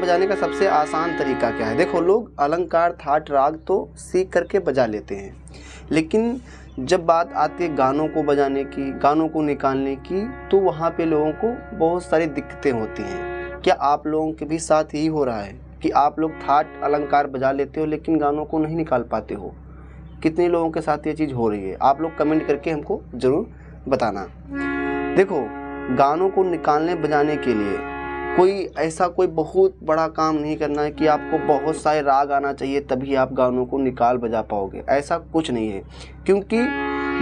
बजाने का सबसे आसान तरीका क्या है? देखो, लोग अलंकार, थाट, राग तो सीख करके बजा लेते हैं, लेकिन जब बात आती है गानों को बजाने की, गानों को निकालने की, तो वहाँ पे लोगों को बहुत सारी दिक्कतें होती हैं। क्या आप लोगों के भी साथ यही हो रहा है कि आप लोग थाट, अलंकार बजा लेते हो लेकिन गानों को नहीं निकाल पाते हो? कितने लोगों के साथ ये चीज़ हो रही है? आप लोग कमेंट करके हमको ज़रूर बताना। देखो, गानों को निकालने बजाने के लिए कोई बहुत बड़ा काम नहीं करना है कि आपको बहुत सारे राग आना चाहिए तभी आप गानों को निकाल बजा पाओगे। ऐसा कुछ नहीं है, क्योंकि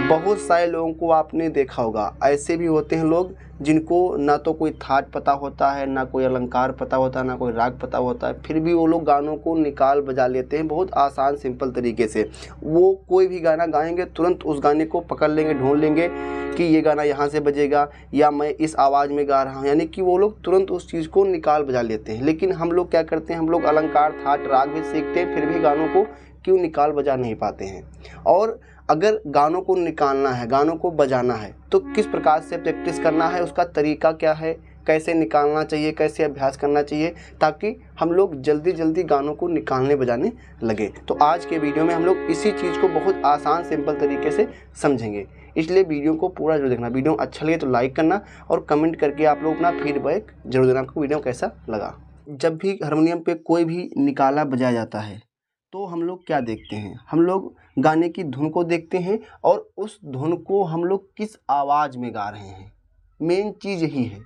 बहुत सारे लोगों को आपने देखा होगा, ऐसे भी होते हैं लोग जिनको ना तो कोई थाट पता होता है, ना कोई अलंकार पता होता है, ना कोई राग पता होता है, फिर भी वो लोग गानों को निकाल बजा लेते हैं बहुत आसान सिंपल तरीके से। वो कोई भी गाना गाएंगे, तुरंत उस गाने को पकड़ लेंगे, ढूंढ लेंगे कि ये गाना यहाँ से बजेगा या मैं इस आवाज़ में गा रहा हूँ, यानी कि वो लोग तुरंत उस चीज़ को निकाल बजा लेते हैं। लेकिन हम लोग क्या करते हैं, हम लोग अलंकार, थाट, राग भी सीखते हैं, फिर भी गानों को क्यों निकाल बजा नहीं पाते हैं। और अगर गानों को निकालना है, गानों को बजाना है, तो किस प्रकार से प्रैक्टिस करना है, उसका तरीका क्या है, कैसे निकालना चाहिए, कैसे अभ्यास करना चाहिए, ताकि हम लोग जल्दी जल्दी गानों को निकालने बजाने लगे। तो आज के वीडियो में हम लोग इसी चीज़ को बहुत आसान सिंपल तरीके से समझेंगे, इसलिए वीडियो को पूरा जरूर देखना। वीडियो अच्छा लगे तो लाइक करना और कमेंट करके आप लोग अपना फीडबैक जरूर देना, आपको वीडियो कैसा लगा। जब भी हारमोनियम पे कोई भी निकाला बजाया जाता है तो हम लोग क्या देखते हैं, हम लोग गाने की धुन को देखते हैं और उस धुन को हम लोग किस आवाज़ में गा रहे हैं, मेन चीज़ यही है।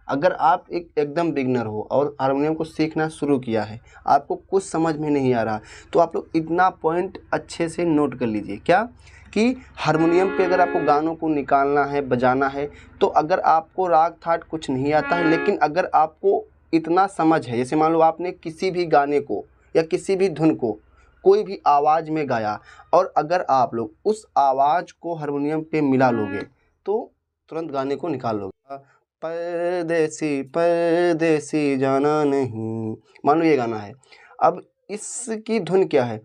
अगर आप एकदम बिगनर हो और हारमोनियम को सीखना शुरू किया है, आपको कुछ समझ में नहीं आ रहा, तो आप लोग इतना पॉइंट अच्छे से नोट कर लीजिए, क्या कि हारमोनियम पे अगर आपको गानों को निकालना है, बजाना है, तो अगर आपको राग थाट कुछ नहीं आता है, लेकिन अगर आपको इतना समझ है, जैसे मान लो आपने किसी भी गाने को या किसी भी धुन को कोई भी आवाज़ में गाया और अगर आप लोग उस आवाज़ को हारमोनियम पे मिला लोगे तो तुरंत गाने को निकाल लोगे। परदेसी परदेसी जाना नहीं, मान लो ये गाना है, अब इसकी धुन क्या है,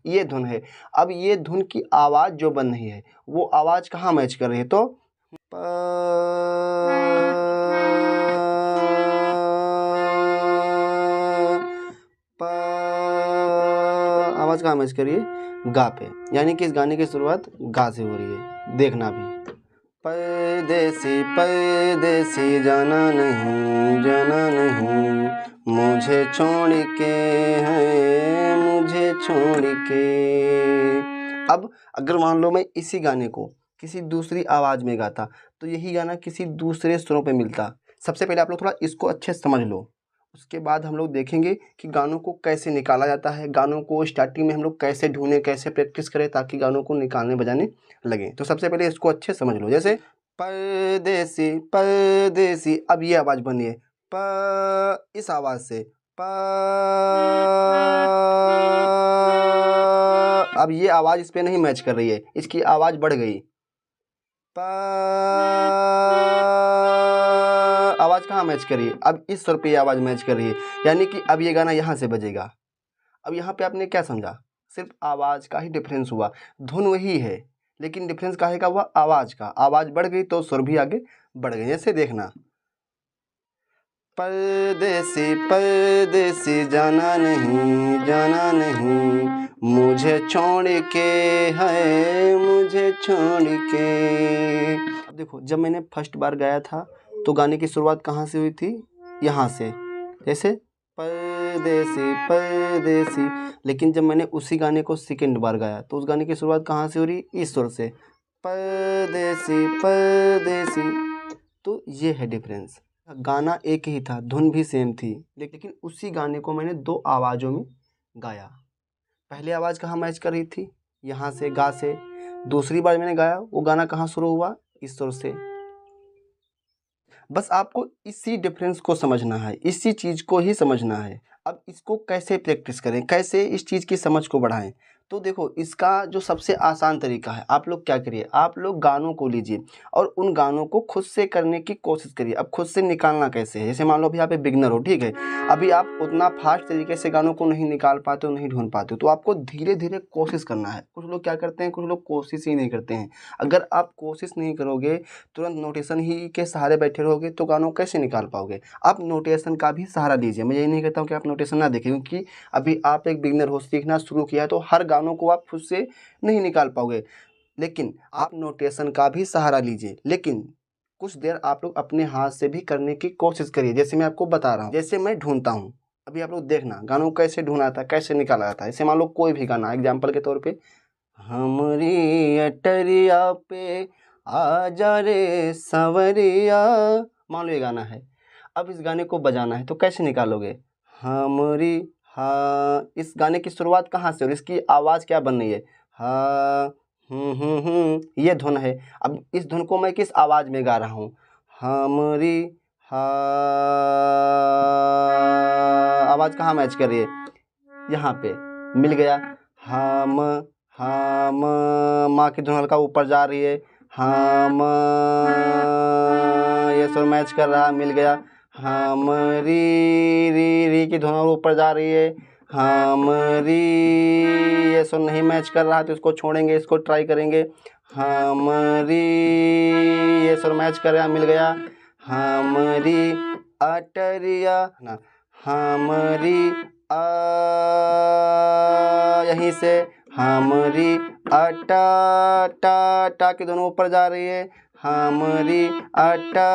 ये धुन है। अब ये धुन की आवाज़ जो बन रही है वो आवाज़ कहाँ मैच कर रही है, तो आवाज़ कहाँ मैच करिए, गा पे, यानी कि इस गाने की शुरुआत गा से हो रही है। देखना भी, परदेसी परदेसी जाना नहीं मुझे छोड़ के है, मुझे छोड़ के। अब अगर मान लो मैं इसी गाने को किसी दूसरी आवाज़ में गाता तो यही गाना किसी दूसरे सुरों पे मिलता। सबसे पहले आप लोग थोड़ा इसको अच्छे से समझ लो, उसके बाद हम लोग देखेंगे कि गानों को कैसे निकाला जाता है, गानों को स्टार्टिंग में हम लोग कैसे ढूंढें, कैसे प्रैक्टिस करें ताकि गानों को निकालने बजाने लगे। तो सबसे पहले इसको अच्छे समझ लो, जैसे परदेसी परदेसी, अब ये आवाज़ बनी है प, इस आवाज़ से प, अब ये आवाज़ इस पे नहीं मैच कर रही है, इसकी आवाज़ बढ़ गई, प, आवाज़ कहाँ मैच कर रही है, अब इस स्वर पे ये आवाज़ मैच कर रही है, यानी कि अब ये गाना यहाँ से बजेगा। अब यहाँ पे आपने क्या समझा, सिर्फ आवाज़ का ही डिफरेंस हुआ, धुन वही है लेकिन डिफरेंस काहे का हुआ, आवाज़ का। आवाज़ बढ़ गई तो सुर भी आगे बढ़ गए। जैसे देखना, परदेसी परदेसी जाना नहीं मुझे छोड़ के है, मुझे छोड़ के। अब देखो, जब मैंने फर्स्ट बार गाया था तो गाने की शुरुआत कहाँ से हुई थी, यहाँ से, जैसे परदेसी परदेसी। लेकिन जब मैंने उसी गाने को सेकंड बार गाया तो उस गाने की शुरुआत कहाँ से हो रही, इस सुर से, परदेसी परदेसी। तो ये है डिफरेंस। गाना एक ही था, धुन भी सेम थी, लेकिन उसी गाने को मैंने दो आवाज़ों में गाया। पहली आवाज़ कहाँ मैच कर रही थी, यहाँ से, गा से। दूसरी बार मैंने गाया, वो गाना कहाँ शुरू हुआ, इस सुर से। बस आपको इसी डिफरेंस को समझना है, इसी चीज़ को ही समझना है। अब इसको कैसे प्रैक्टिस करें, कैसे इस चीज़ की समझ को बढ़ाएं, तो देखो इसका जो सबसे आसान तरीका है, आप लोग क्या करिए, आप लोग गानों को लीजिए और उन गानों को खुद से करने की कोशिश करिए। अब खुद से निकालना कैसे है, जैसे मान लो अभी आप एक बिगनर हो, ठीक है, अभी आप उतना फास्ट तरीके से गानों को नहीं निकाल पाते हो, नहीं ढूंढ पाते हो, तो आपको धीरे धीरे कोशिश करना है। कुछ लोग क्या करते हैं, कुछ लोग कोशिश ही नहीं करते हैं। अगर आप कोशिश नहीं करोगे, तुरंत नोटेशन ही के सहारे बैठे रहोगे, तो गानों कैसे निकाल पाओगे। आप नोटेशन का भी सहारा लीजिए। मैं यही नहीं कहता हूँ कि आप नोटेशन ना देखें, क्योंकि अभी आप एक बिगनर हो, सीखना शुरू किया है, तो हर गानों को आप खुद से नहीं निकाल पाओगे, लेकिन आप नोटेशन का भी सहारा लीजिए। लेकिन कुछ देर आप लोग अपने हाथ से भी करने की कोशिश करिए। जैसे मैं आपको बता रहा हूँ, जैसे मैं ढूंढता हूँ, अभी आप लोग देखना गानों को कैसे ढूंढा था, कैसे निकाला जाता है। जैसे मान लो कोई भी गाना, एग्जाम्पल के तौर पे, हमरी अटरिया पे आजा रे सवरिया, मान लो ये गाना है। अब इस गाने को बजाना है तो कैसे निकालोगे, हमरी, हाँ, इस गाने की शुरुआत कहाँ से और इसकी आवाज़ क्या बन रही है, हाँ, ये धुन है। अब इस धुन को मैं किस आवाज़ में गा रहा हूँ, हमरी, हाँ, आवाज़ कहाँ मैच कर रही है, यहाँ पे, मिल गया। हम, माँ की धुन हल्का ऊपर जा रही है, हम, ये सुर मैच कर रहा, मिल गया। हम री की धुन और ऊपर जा रही है, हम री, ये सुर नहीं मैच कर रहा, तो इसको छोड़ेंगे, इसको ट्राई करेंगे। हम री, ये सुर मैच कर रहा, मिल गया। हमरी अटरिया ना, हमरी यहीं से, हमरी अटा, टा की दोनों ऊपर जा रही है, हमरी अटा,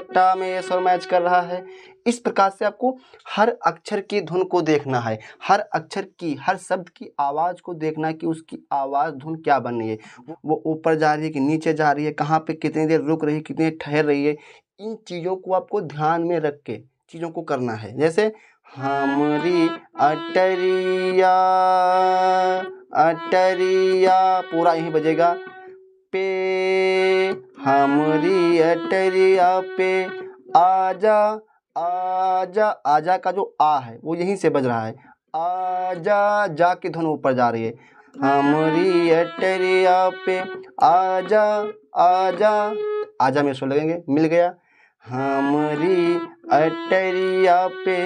टा में ये स्वर मैच कर रहा है। इस प्रकार से आपको हर अक्षर की धुन को देखना है, हर अक्षर की, हर शब्द की आवाज़ को देखना है कि उसकी आवाज़ धुन क्या बन रही है, वो ऊपर जा रही है कि नीचे जा रही है, कहाँ पे कितनी देर रुक रही है, कितनी देर ठहर रही है। इन चीज़ों को आपको ध्यान में रख के चीज़ों को करना है। जैसे हमरी अटरिया, अटरिया पूरा यहीं बजेगा, पे, हमरी अटरिया पे आजा, आजा, आजा का जो आ है वो यहीं से बज रहा है, आजा, जा की धुन ऊपर जा रही है, हमरी अटरिया पे आजा, आजा, आजा में स्वर लगेंगे, मिल गया। हमरी अटरिया पे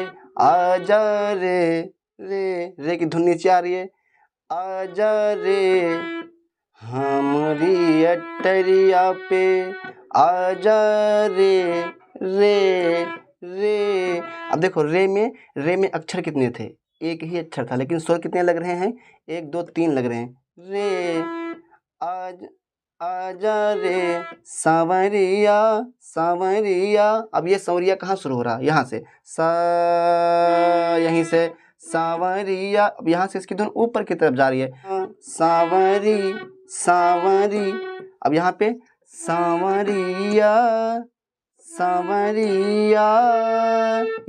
आजा रे, रे की धुन नीचे आ रही है, आजा रे, हमरी अटरिया पे आजा रे, रे। अब देखो रे में अक्षर कितने थे, एक ही अक्षर था, लेकिन स्वर कितने लग रहे हैं, 1 2 3 लग रहे हैं। रे, आज, आजा रे सांवरिया, सांवरिया। अब ये सांवरिया कहाँ शुरू हो रहा है, यहाँ से, सा, यहीं से सांवरिया। अब यहाँ से इसकी धुन ऊपर की तरफ जा रही है, सांवरी, सांवरी। अब यहाँ पे सांवरिया, सांवरिया,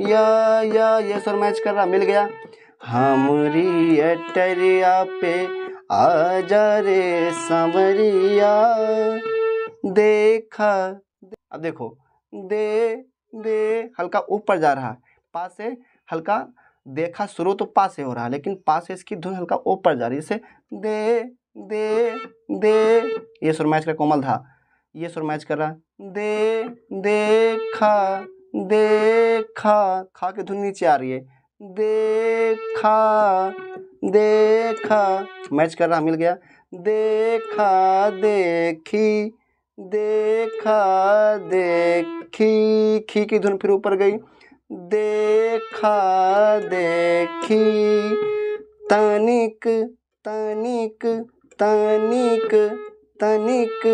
या ये स्वर मैच कर रहा, मिल गया। हमरी अटरिया पे आजा रे सांवरिया, देखा, अब देखो दे, दे हल्का ऊपर जा रहा है, पा से हल्का, देखा शुरू तो पा से हो रहा है, लेकिन पा से इसकी धुन हल्का ऊपर जा रही है, जैसे दे, दे, दे, ये सुर मैच का कोमल था, ये सुर मैच कर रहा, दे, देखा, देखा, खा की धुन नीचे आ रही है, देखा, देखा, मैच कर रहा, मिल गया। देखा, देखी, देखा, देखी, खी की धुन फिर ऊपर गई, देखा, देखी, तनिक, तनिक, तनिक, तनिक,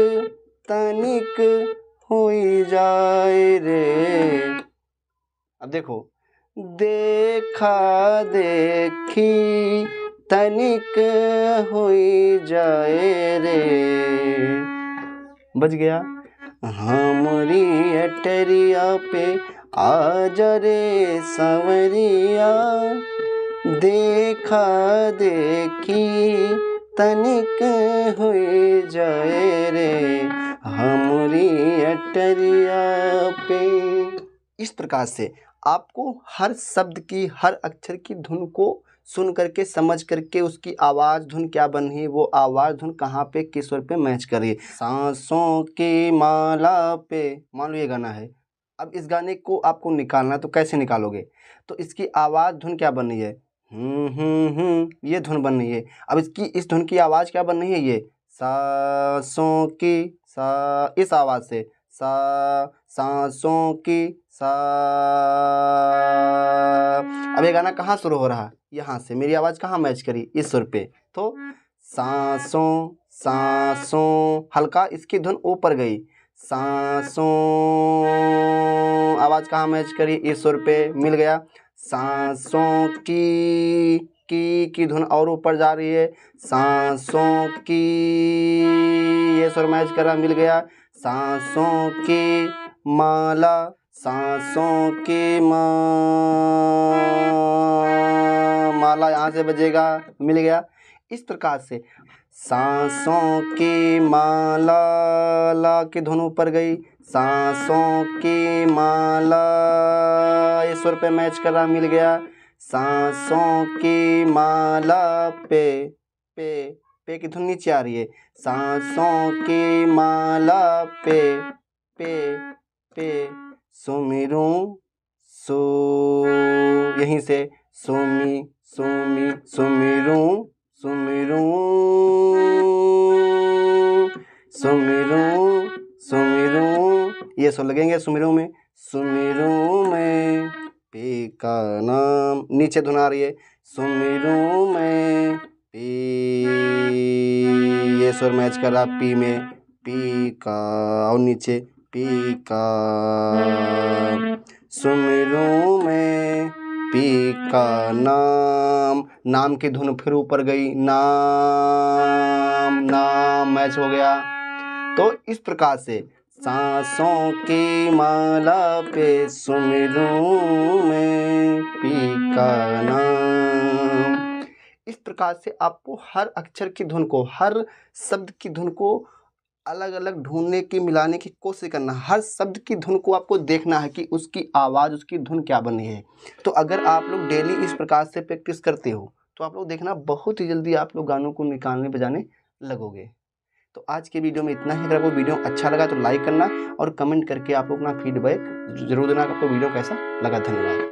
तनिक हुई जाए रे। अब देखो देखा, देखी, तनिक हुई जाए रे, बज गया। हमरी अटरिया पे आजा रे सांवरिया, देखा, देखी, तनिक हुई जाए रे, हमरी अटरिया पे। इस प्रकार से आपको हर शब्द की, हर अक्षर की धुन को सुन करके समझ करके उसकी आवाज़ धुन क्या बन रही है, वो आवाज़ धुन कहाँ पे किस स्वर पे मैच कर रही है। सांसों की माला पे, मान लो ये गाना है, अब इस गाने को आपको निकालना तो कैसे निकालोगे, तो इसकी आवाज़ धुन क्या बन रही है, ये धुन बन रही है। अब इस धुन की आवाज़ क्या बन रही है, ये सांसों की, सा, इस आवाज़ से सांसों की सा। अब ये गाना कहाँ शुरू हो रहा, यहाँ से मेरी आवाज़ कहाँ मैच करी, इस सुर पे, तो सांसों सांसों, हल्का इसकी धुन ऊपर गई, सांसों, आवाज़ कहाँ मैच करी, इस सुर पे मिल गया। सांसों की धुन और ऊपर जा रही है, सांसों की, ये सुर मैच करा, मिल गया। सांसों की माला, सांसों की माला यहाँ से बजेगा, मिल गया। इस प्रकार से सांसों की माला, ला की धुन ऊपर गई, सांसों की माला, इस स्वर पे मैच कर रहा, मिल गया। सांसों की माला पे की धुन नीचे आ रही है, सांसों की माला पे सुमिरूं सो, यहीं से सुमिरूं ये सुर लगेंगे सुमिरूं में, सुमिरूं में पी का नाम, नीचे धुन आ रही है, सुमिरूं में पी, ये सुर मैच कर रहा, पी में, पी का, और नीचे पी का, सुमिरूं में पी का नाम की धुन फिर ऊपर गई, नाम मैच हो गया। तो इस प्रकार से सांसों की माला पे सुमिरूं में पी का नाम। इस प्रकार से आपको हर अक्षर की धुन को, हर शब्द की धुन को अलग अलग ढूंढने की, मिलाने की कोशिश करना। हर शब्द की धुन को आपको देखना है कि उसकी आवाज़, उसकी धुन क्या बनी है। तो अगर आप लोग डेली इस प्रकार से प्रैक्टिस करते हो तो आप लोग देखना बहुत ही जल्दी आप लोग गानों को निकालने बजाने लगोगे। तो आज के वीडियो में इतना ही। अगर आपको वीडियो अच्छा लगा तो लाइक करना और कमेंट करके आप लोग अपना फीडबैक जरूर देना कि आपको वीडियो कैसा लगा। धन्यवाद।